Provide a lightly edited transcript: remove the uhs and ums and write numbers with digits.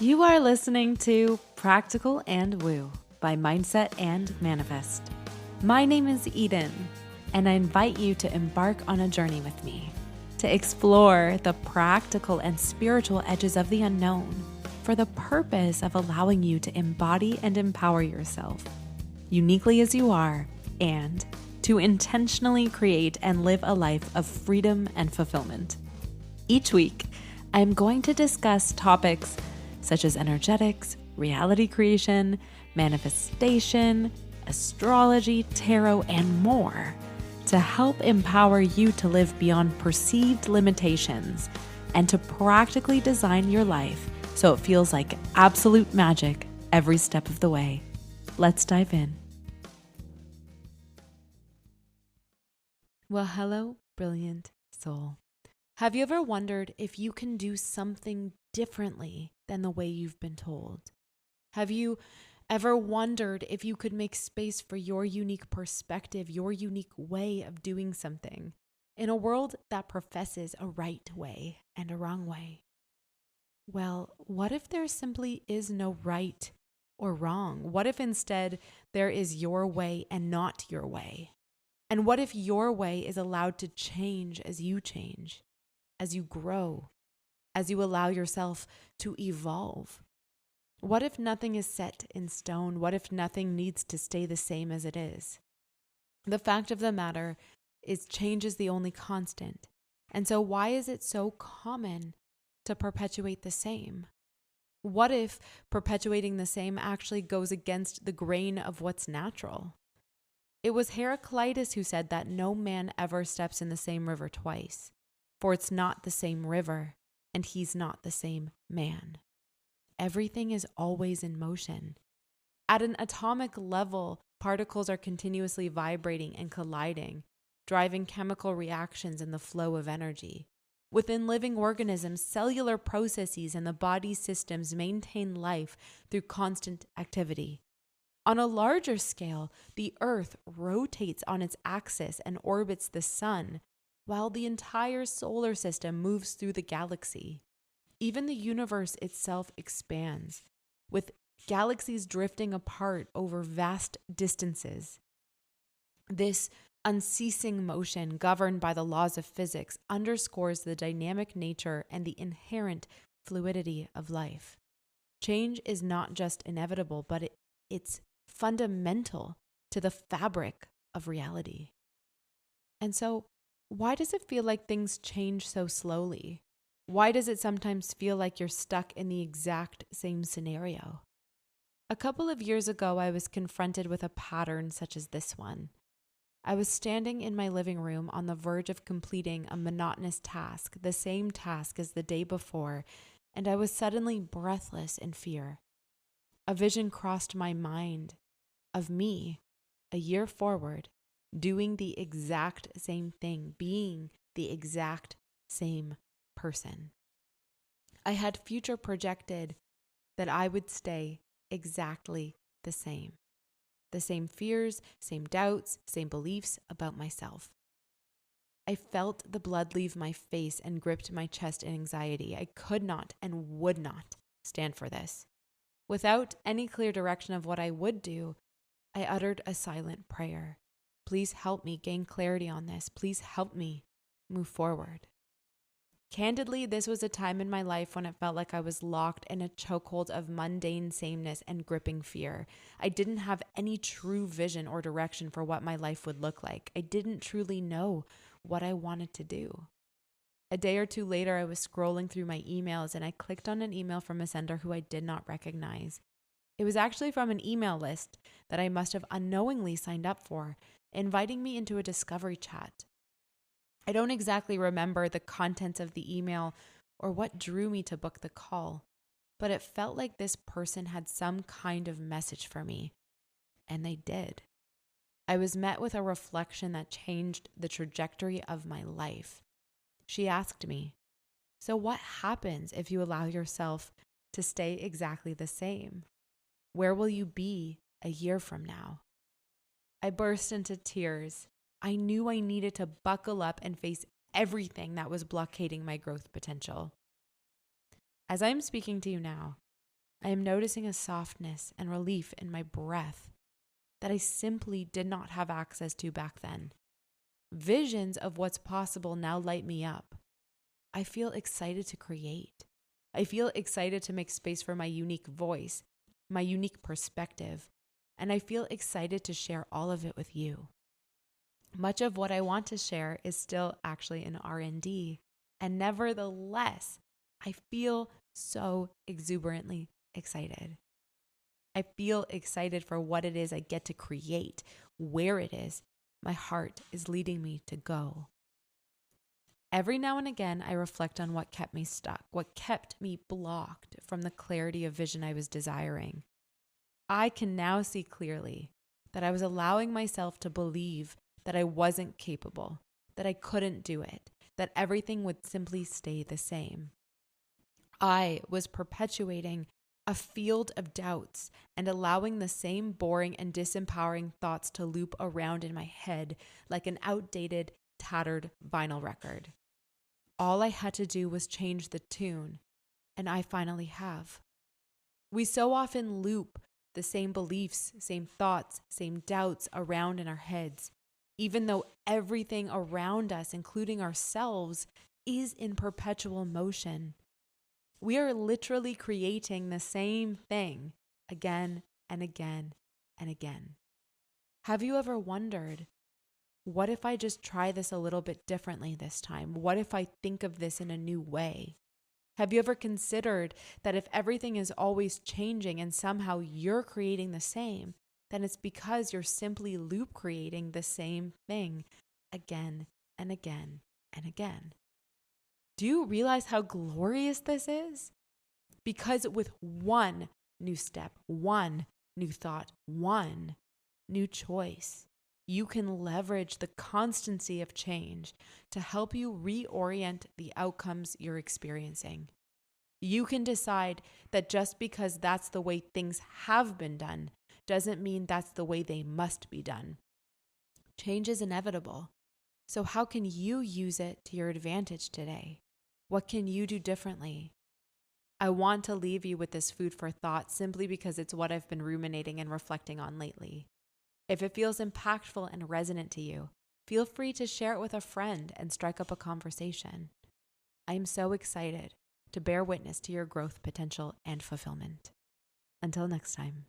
You are listening to Practical and Woo by Mindset and Manifest. My name is Eden, and I invite you to embark on a journey with me to explore the practical and spiritual edges of the unknown for the purpose of allowing you to embody and empower yourself uniquely as you are and to intentionally create and live a life of freedom and fulfillment. Each week, I am going to discuss topics such as energetics, reality creation, manifestation, astrology, tarot, and more to help empower you to live beyond perceived limitations and to practically design your life so it feels like absolute magic every step of the way. Let's dive in. Well, hello, brilliant soul. Have you ever wondered if you can do something differently than the way you've been told? Have you ever wondered if you could make space for your unique perspective, your unique way of doing something in a world that professes a right way and a wrong way? Well, what if there simply is no right or wrong? What if instead there is your way and not your way? And what if your way is allowed to change as you change, as you grow, as you allow yourself to evolve? What if nothing is set in stone? What if nothing needs to stay the same as it is? The fact of the matter is change is the only constant. And so why is it so common to perpetuate the same? What if perpetuating the same actually goes against the grain of what's natural? It was Heraclitus who said that no man ever steps in the same river twice, for it's not the same river, and he's not the same man. Everything is always in motion. At an atomic level, particles are continuously vibrating and colliding, driving chemical reactions in the flow of energy. Within living organisms, cellular processes and the body's systems maintain life through constant activity. On a larger scale, the Earth rotates on its axis and orbits the sun, while the entire solar system moves through the galaxy. Even the universe itself expands, with galaxies drifting apart over vast distances. This unceasing motion, governed by the laws of physics, underscores the dynamic nature and the inherent fluidity of life. Change is not just inevitable, but it's fundamental to the fabric of reality. And so, why does it feel like things change so slowly? Why does it sometimes feel like you're stuck in the exact same scenario? A couple of years ago, I was confronted with a pattern such as this one. I was standing in my living room on the verge of completing a monotonous task, the same task as the day before, and I was suddenly breathless in fear. A vision crossed my mind of me, a year forward, doing the exact same thing, being the exact same person. I had future projected that I would stay exactly the same. The same fears, same doubts, same beliefs about myself. I felt the blood leave my face and gripped my chest in anxiety. I could not and would not stand for this. Without any clear direction of what I would do, I uttered a silent prayer. Please help me gain clarity on this. Please help me move forward. Candidly, this was a time in my life when it felt like I was locked in a chokehold of mundane sameness and gripping fear. I didn't have any true vision or direction for what my life would look like. I didn't truly know what I wanted to do. A day or two later, I was scrolling through my emails and I clicked on an email from a sender who I did not recognize. It was actually from an email list that I must have unknowingly signed up for, inviting me into a discovery chat. I don't exactly remember the contents of the email or what drew me to book the call, but it felt like this person had some kind of message for me, and they did. I was met with a reflection that changed the trajectory of my life. She asked me, "So what happens if you allow yourself to stay exactly the same? Where will you be a year from now?" I burst into tears. I knew I needed to buckle up and face everything that was blockading my growth potential. As I'm speaking to you now, I am noticing a softness and relief in my breath that I simply did not have access to back then. Visions of what's possible now light me up. I feel excited to create. I feel excited to make space for my unique voice, my unique perspective, and I feel excited to share all of it with you. Much of what I want to share is still actually in R&D, and nevertheless, I feel so exuberantly excited. I feel excited for what it is I get to create, where it is my heart is leading me to go. Every now and again, I reflect on what kept me stuck, what kept me blocked from the clarity of vision I was desiring. I can now see clearly that I was allowing myself to believe that I wasn't capable, that I couldn't do it, that everything would simply stay the same. I was perpetuating a field of doubts and allowing the same boring and disempowering thoughts to loop around in my head like an outdated, tattered vinyl record. All I had to do was change the tune, and I finally have. We so often loop the same beliefs, same thoughts, same doubts around in our heads, even though everything around us, including ourselves, is in perpetual motion. We are literally creating the same thing again and again and again. Have you ever wondered, what if I just try this a little bit differently this time? What if I think of this in a new way? Have you ever considered that if everything is always changing and somehow you're creating the same, then it's because you're simply loop creating the same thing again and again and again? Do you realize how glorious this is? Because with one new step, one new thought, one new choice, you can leverage the constancy of change to help you reorient the outcomes you're experiencing. You can decide that just because that's the way things have been done doesn't mean that's the way they must be done. Change is inevitable. So how can you use it to your advantage today? What can you do differently? I want to leave you with this food for thought simply because it's what I've been ruminating and reflecting on lately. If it feels impactful and resonant to you, feel free to share it with a friend and strike up a conversation. I am so excited to bear witness to your growth potential and fulfillment. Until next time.